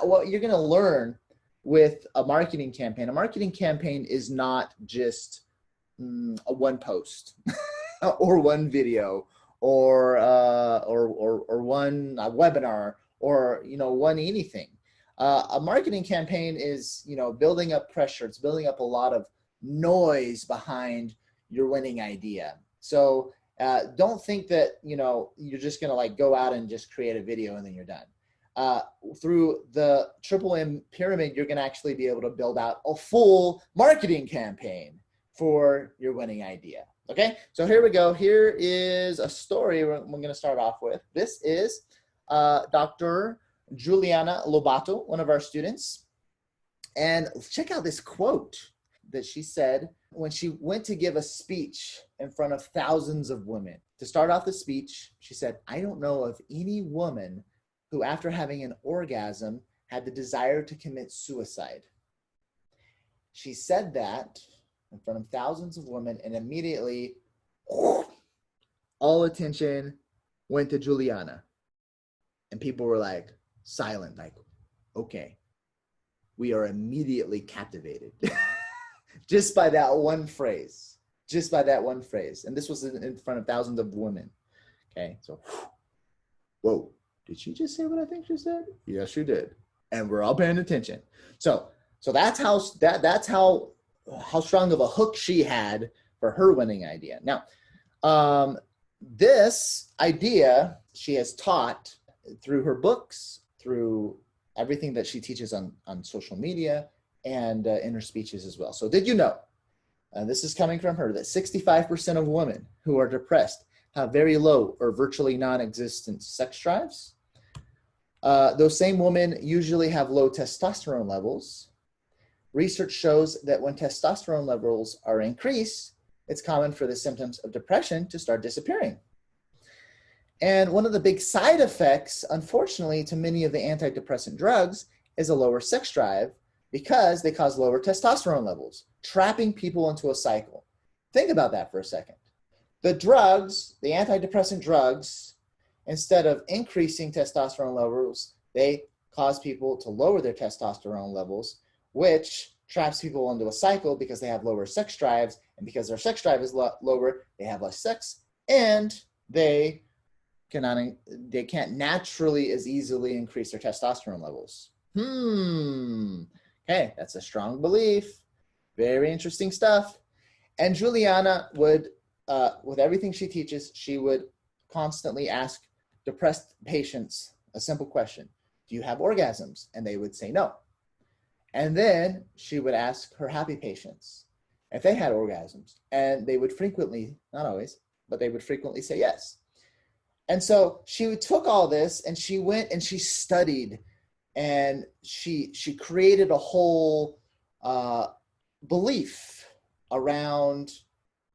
what you're going to learn with a marketing campaign is not just a one post or one video or one webinar or, one anything. A marketing campaign is, building up pressure. It's building up a lot of noise behind your winning idea. So don't think that, you're just going to like go out and just create a video and then you're done. Through the Triple M pyramid, you're going to actually be able to build out a full marketing campaign for your winning idea. Okay, so here we go. Here is a story we're going to start off with. This is Dr. Juliana Lobato, one of our students. And check out this quote that she said when she went to give a speech in front of thousands of women. To start off the speech, she said, "I don't know of any woman who, after having an orgasm, had the desire to commit suicide." She said that in front of thousands of women, and immediately all attention went to Juliana. And people were like silent, like, okay, we are immediately captivated just by that one phrase, And this was in front of thousands of women. Okay, so, whoa, did she just say what I think she said? Yes, she did. And we're all paying attention. So that's how strong of a hook she had for her winning idea. Now, this idea she has taught through her books, through everything that she teaches on social media and in her speeches as well. So did you know, and this is coming from her, that 65% of women who are depressed have very low or virtually non-existent sex drives? Those same women usually have low testosterone levels. Research shows that when testosterone levels are increased, it's common for the symptoms of depression to start disappearing. And one of the big side effects, unfortunately, to many of the antidepressant drugs is a lower sex drive because they cause lower testosterone levels, trapping people into a cycle. Think about that for a second. The drugs, the antidepressant drugs, instead of increasing testosterone levels, they cause people to lower their testosterone levels, which traps people into a cycle because they have lower sex drives, and because their sex drive is lower, they have less sex, and they can't naturally as easily increase their testosterone levels. Okay, that's a strong belief. Very interesting stuff. And Juliana would, with everything she teaches, she would constantly ask depressed patients a simple question: do you have orgasms? And they would say no. And then she would ask her happy patients if they had orgasms, and they would frequently, not always, but they would frequently say yes. And so she took all this and she went and she studied, and she created a whole belief around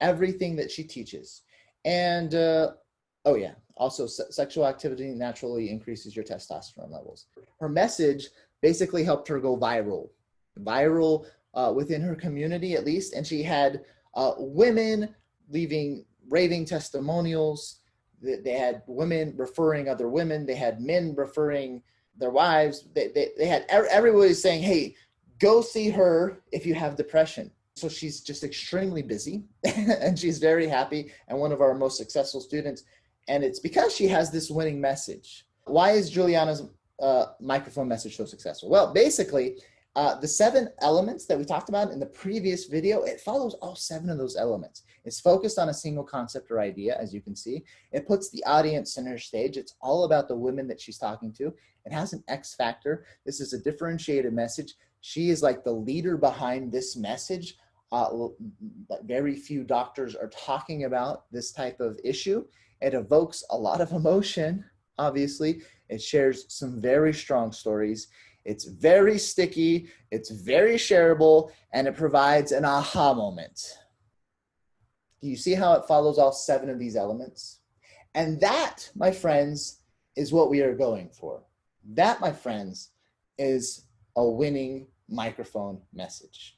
everything that she teaches. And oh yeah, also sexual activity naturally increases your testosterone levels. Her message basically helped her go viral within her community at least. And she had women leaving raving testimonials. They had women referring other women. They had men referring their wives. They had everybody saying, hey, go see her if you have depression. So she's just extremely busy and she's very happy and one of our most successful students. And it's because she has this winning message. Why is Juliana's microphone message so successful? Well, basically, the 7 elements that we talked about in the previous video, it follows all 7 of those elements. It's focused on a single concept or idea, as you can see. It puts the audience center stage. It's all about the women that she's talking to. It has an X factor. This is a differentiated message. She is like the leader behind this message. Very few doctors are talking about this type of issue. It evokes a lot of emotion, obviously. It shares some very strong stories. It's very sticky, it's very shareable, and it provides an aha moment. Do you see how it follows all 7 of these elements? And that, my friends, is what we are going for. That, my friends, is a winning microphone message.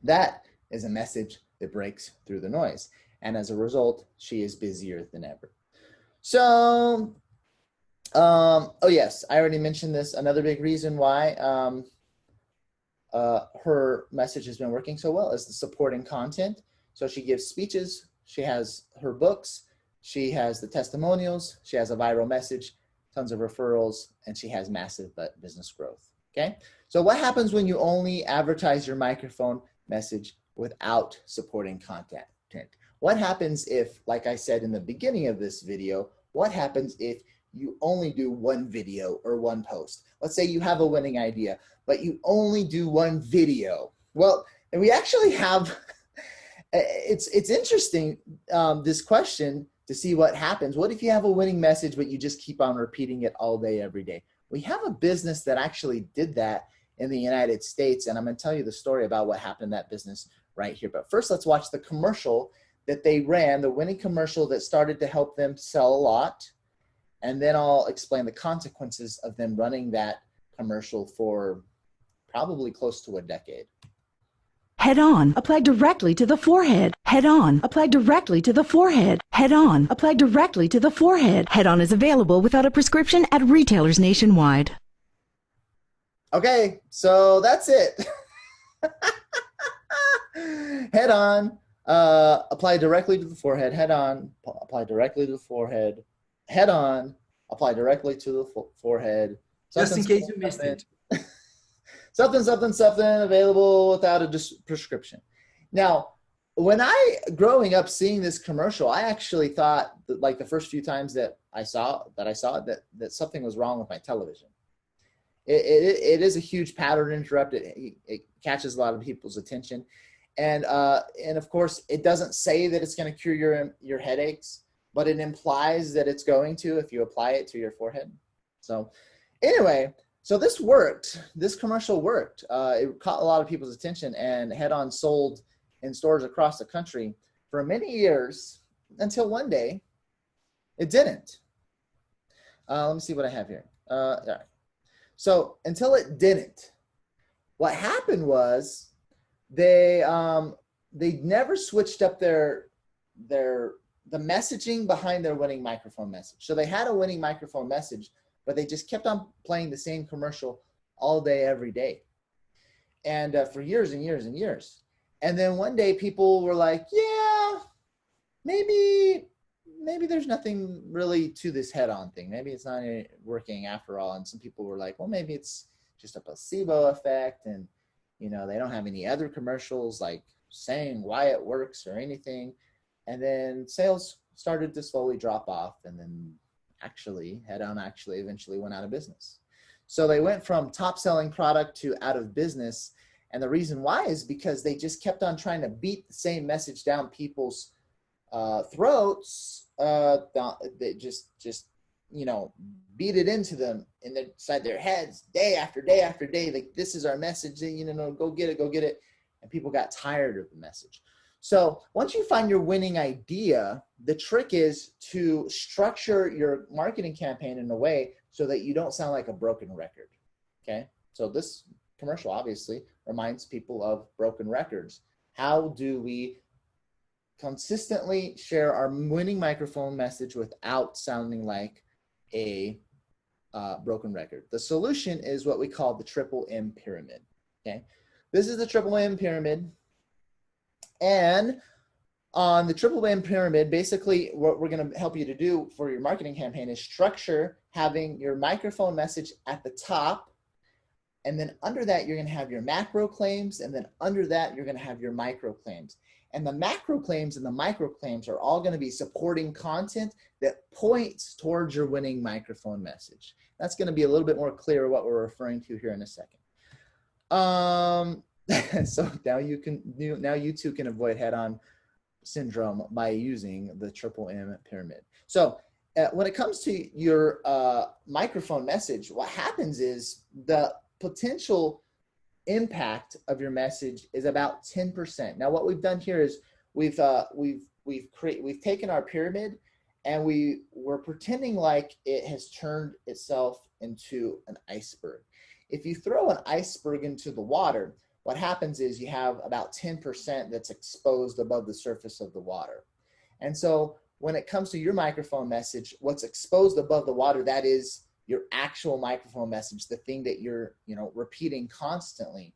That is a message that breaks through the noise. And as a result, she is busier than ever. So Oh yes, I already mentioned this. Another big reason why her message has been working so well is the supporting content. So she gives speeches, she has her books, she has the testimonials, she has a viral message, tons of referrals, and she has massive business growth. Okay. So what happens when you only advertise your microphone message without supporting content? What happens if, like I said in the beginning of this video, what happens if you only do one video or one post? Let's say you have a winning idea, but you only do one video. Well, and we actually have, it's interesting, this question, to see what happens. What if you have a winning message, but you just keep on repeating it all day, every day? We have a business that actually did that in the United States, and I'm going to tell you the story about what happened in that business right here. But first, let's watch the commercial that they ran, the winning commercial that started to help them sell a lot. And then I'll explain the consequences of them running that commercial for probably close to a decade. Head on, apply directly to the forehead. Head on, apply directly to the forehead. Head on, apply directly to the forehead. Head on is available without a prescription at retailers nationwide. Okay, so that's it. Head on, apply directly to the forehead. Head on, apply directly to the forehead. Head on, apply directly to the forehead. Just in case you missed it. Something, available without a prescription. Now, when growing up seeing this commercial, I actually thought that, like, the first few times that I saw it, that something was wrong with my television. It is a huge pattern interrupt. It catches a lot of people's attention. And of course, it doesn't say that it's going to cure your headaches, but it implies that it's going to if you apply it to your forehead. So anyway, so this worked. This commercial worked. It caught a lot of people's attention, and Head On sold in stores across the country for many years until one day it didn't. Let me see what I have here. All right. So until it didn't, what happened was they never switched up the messaging behind their winning microphone message. So they had a winning microphone message, but they just kept on playing the same commercial all day, every day. And for years and years and years. And then one day people were like, yeah, maybe there's nothing really to this Head On thing. Maybe it's not working after all. And some people were like, well, maybe it's just a placebo effect. And, you know, they don't have any other commercials like saying why it works or anything. And then sales started to slowly drop off. And then Head On eventually went out of business. So they went from top selling product to out of business. And the reason why is because they just kept on trying to beat the same message down people's throats. They just you know, beat it into them inside their heads day after day after day. Like, this is our message, you know, go get it. And people got tired of the message. So once you find your winning idea, the trick is to structure your marketing campaign in a way so that you don't sound like a broken record. Okay. So this commercial obviously reminds people of broken records. How do we consistently share our winning microphone message without sounding like a broken record? The solution is what we call the Triple M pyramid. Okay. This is the Triple M pyramid. And on the Triple M pyramid, basically what we're going to help you to do for your marketing campaign is structure having your microphone message at the top. And then under that, you're going to have your macro claims. And then under that, you're going to have your micro claims. And the macro claims and the micro claims are all going to be supporting content that points towards your winning microphone message. That's going to be a little bit more clear what we're referring to here in a second. So now you too can avoid head-on syndrome by using the Triple M pyramid. So when it comes to your microphone message, what happens is the potential impact of your message is about 10%. Now, what we've done here is we've taken our pyramid and we're pretending like it has turned itself into an iceberg. If you throw an iceberg into the water, what happens is you have about 10% that's exposed above the surface of the water. And so when it comes to your microphone message, what's exposed above the water, that is your actual microphone message, the thing that you're, repeating constantly.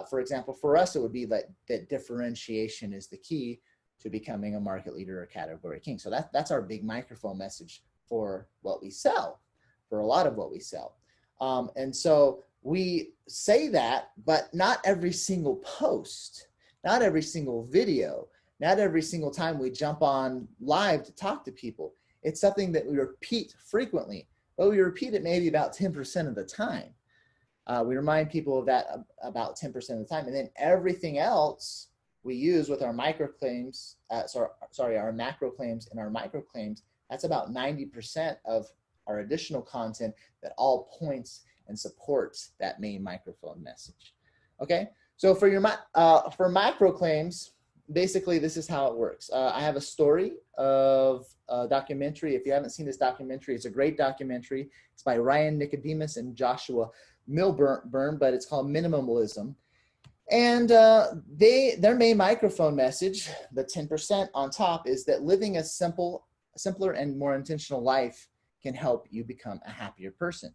For example, for us, it would be that differentiation is the key to becoming a market leader or category king. So that's our big microphone message for what we sell, for a lot of what we sell. And so we say that, but not every single post, not every single video, not every single time we jump on live to talk to people. It's something that we repeat frequently, but we repeat it maybe about 10% of the time. We remind people of that about 10% of the time. And then everything else we use with our micro claims, our macro claims and our micro claims, that's about 90% of our additional content that all points and supports that main microphone message. Okay, so for your for macro claims, basically this is how it works. I have a story of a documentary. If you haven't seen this documentary, it's a great documentary. It's by Ryan Nicodemus and Joshua Milburn, but it's called Minimalism. And their main microphone message, the 10% on top, is that living a simpler and more intentional life can help you become a happier person.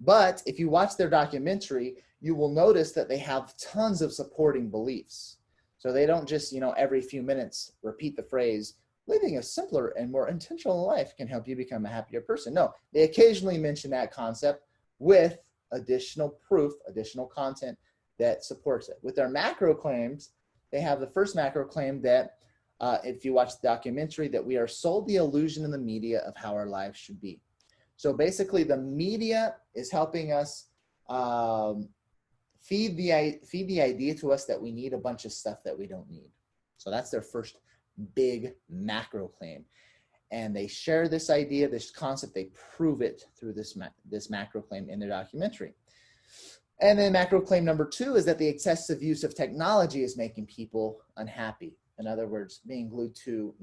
But if you watch their documentary, you will notice that they have tons of supporting beliefs. So they don't just, every few minutes repeat the phrase, living a simpler and more intentional life can help you become a happier person. No, they occasionally mention that concept with additional proof, additional content that supports it. With their macro claims, they have the first macro claim that, if you watch the documentary, that we are sold the illusion in the media of how our lives should be. So basically the media is helping us feed the idea to us that we need a bunch of stuff that we don't need. So that's their first big macro claim. And they share this idea, this concept, they prove it through this macro claim in their documentary. And then macro claim number 2 is that the excessive use of technology is making people unhappy. In other words, being glued to,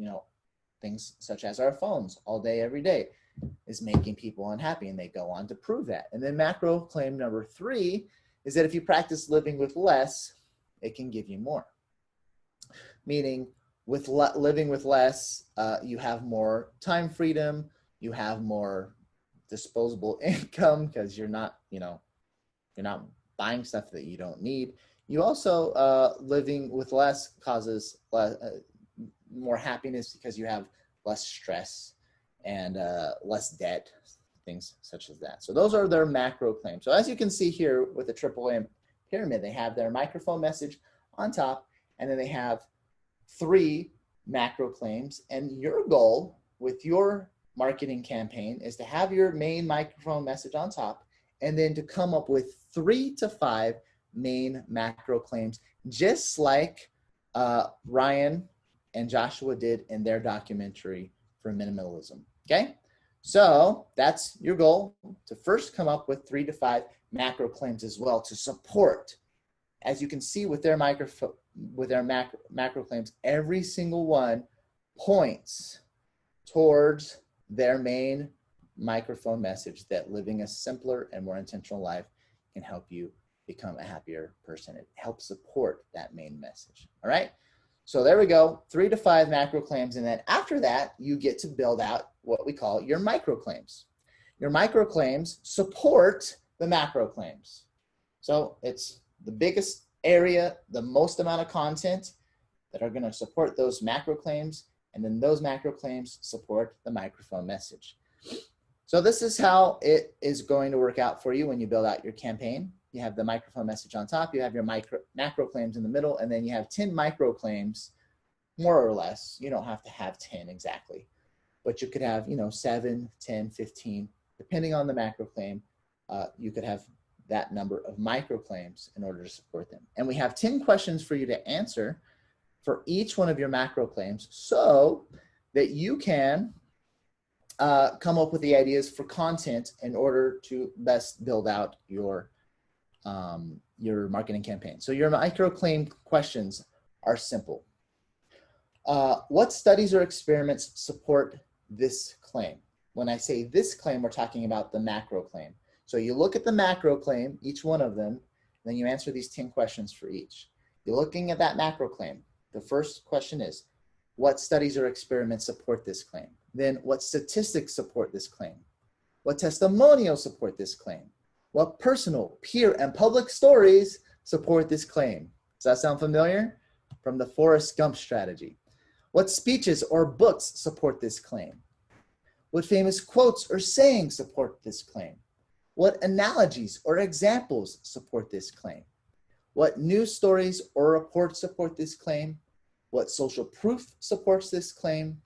things such as our phones all day, every day is making people unhappy, and they go on to prove that. And then macro claim number 3 is that if you practice living with less, it can give you more. Meaning, with living with less, you have more time freedom, you have more disposable income because you're not buying stuff that you don't need. You also, living with less causes more happiness because you have less stress and less debt, things such as that. So those are their macro claims. So as you can see here with the AAA pyramid, they have their microphone message on top, and then they have 3 macro claims. And your goal with your marketing campaign is to have your main microphone message on top, and then to come up with 3 to 5 main macro claims, just like Ryan and Joshua did in their documentary for minimalism. Okay, so that's your goal, to first come up with 3 to 5 macro claims as well to support. As you can see with their macro claims, every single one points towards their main microphone message that living a simpler and more intentional life can help you become a happier person. It helps support that main message. All right. So there we go, 3 to 5 macro claims. And then after that, you get to build out what we call your micro claims. Your micro claims support the macro claims. So it's the biggest area, the most amount of content that are going to support those macro claims. And then those macro claims support the microphone message. So this is how it is going to work out for you when you build out your campaign. You have the microphone message on top, you have your macro claims in the middle, and then you have 10 micro claims, more or less. You don't have to have 10 exactly, but you could have, 7, 10, 15, depending on the macro claim. You could have that number of micro claims in order to support them. And we have 10 questions for you to answer for each one of your macro claims so that you can come up with the ideas for content in order to best build out your marketing campaign. So your micro claim questions are simple. What studies or experiments support this claim? When I say this claim, we're talking about the macro claim. So you look at the macro claim, each one of them, and then you answer these 10 questions for each. You're looking at that macro claim. The first question is, what studies or experiments support this claim? Then what statistics support this claim? What testimonials support this claim? What personal, peer, and public stories support this claim? Does that sound familiar? From the Forrest Gump strategy. What speeches or books support this claim? What famous quotes or sayings support this claim? What analogies or examples support this claim? What news stories or reports support this claim? What social proof supports this claim?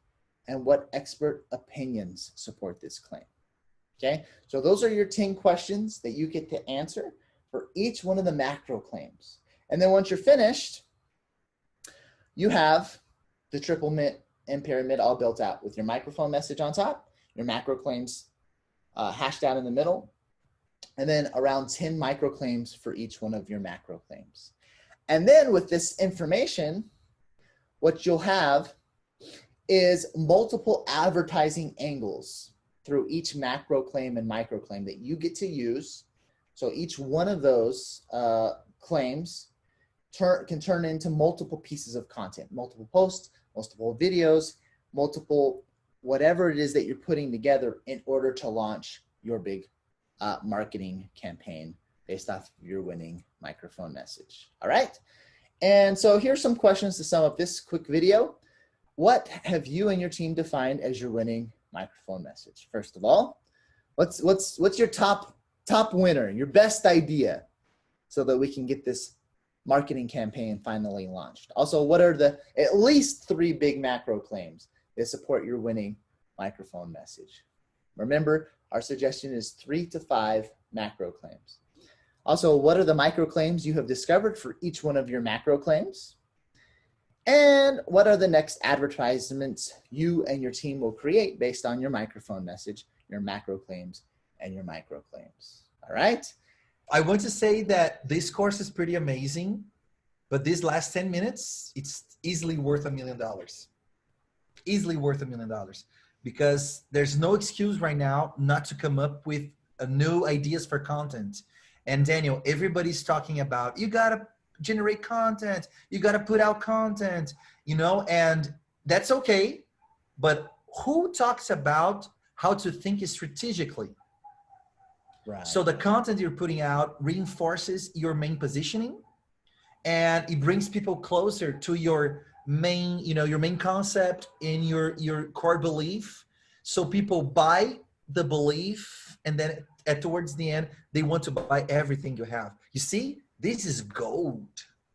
And what expert opinions support this claim? Okay, so those are your 10 questions that you get to answer for each one of the macro claims. And then once you're finished, you have the triple MIT and pyramid all built out with your microphone message on top, your macro claims hashed out in the middle, and then around 10 micro claims for each one of your macro claims. And then with this information, what you'll have is multiple advertising angles through each macro claim and micro claim that you get to use. So each one of those claims can turn into multiple pieces of content, multiple posts, multiple videos, multiple whatever it is that you're putting together in order to launch your big marketing campaign based off of your winning microphone message. All right. And so here's some questions to sum up this quick video. What have you and your team defined as your winning microphone message? First of all, what's your top winner, your best idea, so that we can get this marketing campaign finally launched? Also, what are the at least 3 big macro claims that support your winning microphone message? Remember, our suggestion is 3 to 5 macro claims. Also, what are the micro claims you have discovered for each one of your macro claims? And what are the next advertisements you and your team will create based on your microphone message, your macro claims, and your micro claims? All right. I want to say that this course is pretty amazing, but these last 10 minutes, it's easily worth $1 million. Easily worth $1 million, because there's no excuse right now not to come up with new ideas for content. And Daniel, everybody's talking about, you got to generate content, you got to put out content, you know, and that's okay. But who talks about how to think strategically? Right. So the content you're putting out reinforces your main positioning, and it brings people closer to your main, you know, your main concept in your core belief. So people buy the belief, and then towards the end, they want to buy everything you have. You see, this is gold.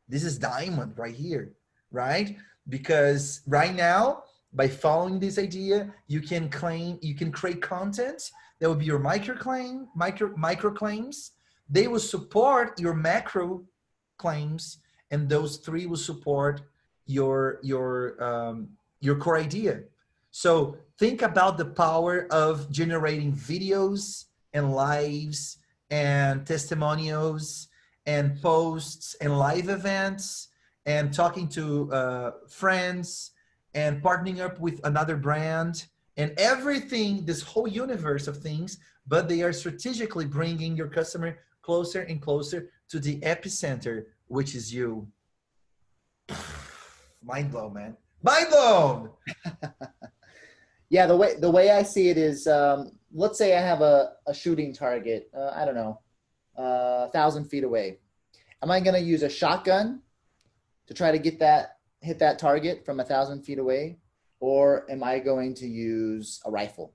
This is diamond right here, right? Because right now, by following this idea, you can create content that will be your micro claims. They will support your macro claims, and those 3 will support your core idea. So think about the power of generating videos and lives and testimonials and posts and live events and talking to friends and partnering up with another brand and everything, this whole universe of things, but they are strategically bringing your customer closer and closer to the epicenter, which is you. Mind blown, man. Mind blown. Yeah, the way I see it is, let's say I have a shooting target, I don't know, 1,000 feet away. Am I going to use a shotgun to try to hit that target from 1,000 feet away? Or am I going to use a rifle?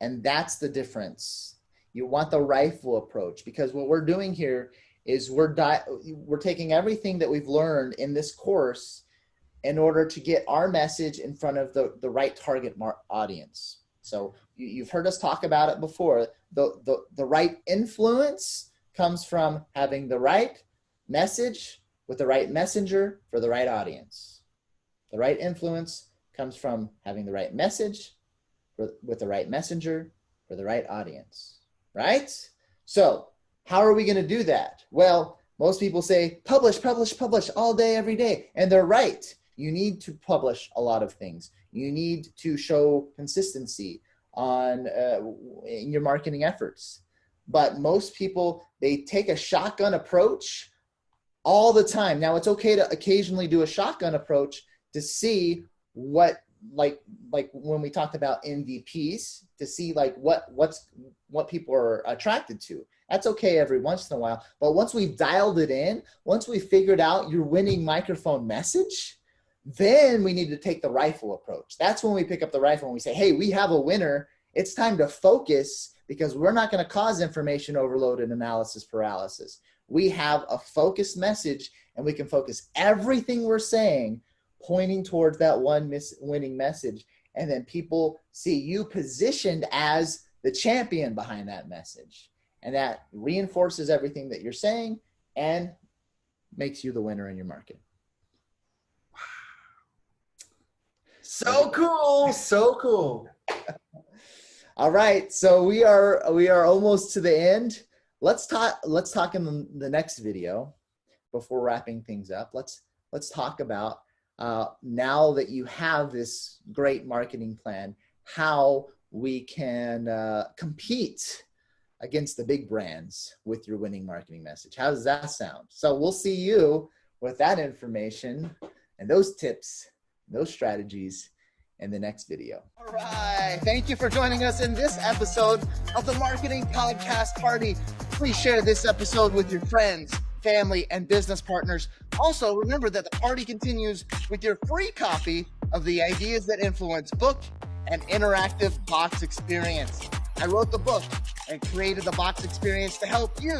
And that's the difference. You want the rifle approach, because what we're doing here is we're taking everything that we've learned in this course in order to get our message in front of the right target audience. So you've heard us talk about it before. The right influence comes from having the right message with the right messenger for the right audience. The right influence comes from having the right message with the right messenger for the right audience, right? So how are we going to do that? Well, most people say, publish, publish, publish all day, every day. And they're right. You need to publish a lot of things. You need to show consistency on in your marketing efforts. But most people, they take a shotgun approach all the time. Now, it's okay to occasionally do a shotgun approach to see what like when we talked about MVPs to see like what people are attracted to. That's okay every once in a while. But once we've dialed it in, once we figured out your winning microphone message, then we need to take the rifle approach. That's when we pick up the rifle and we say, hey, we have a winner. It's time to focus, because we're not going to cause information overload and analysis paralysis. We have a focused message, and we can focus everything we're saying pointing towards that one winning message. And then people see you positioned as the champion behind that message. And that reinforces everything that you're saying and makes you the winner in your market. So cool. So cool. All right. So we are almost to the end. Let's talk in the next video before wrapping things up. Let's talk about now that you have this great marketing plan, how we can compete against the big brands with your winning marketing message. How does that sound? So we'll see you with that information and those tips, those strategies in the next video. All right. Thank you for joining us in this episode of the Marketing Podcast Party. Please share this episode with your friends, family, and business partners. Also, remember that the party continues with your free copy of the Ideas That Influence book and interactive box experience. I wrote the book and created the box experience to help you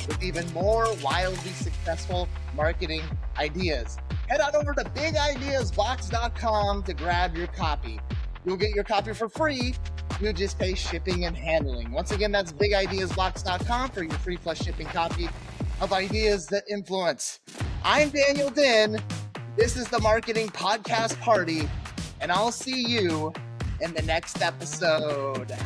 with even more wildly successful marketing ideas. Head on over to bigideasbox.com to grab your copy. You'll get your copy for free. You just pay shipping and handling. Once again, that's bigideasbox.com for your free plus shipping copy of Ideas That Influence. I'm Daniel Din. This is the Marketing Podcast Party, and I'll see you in the next episode.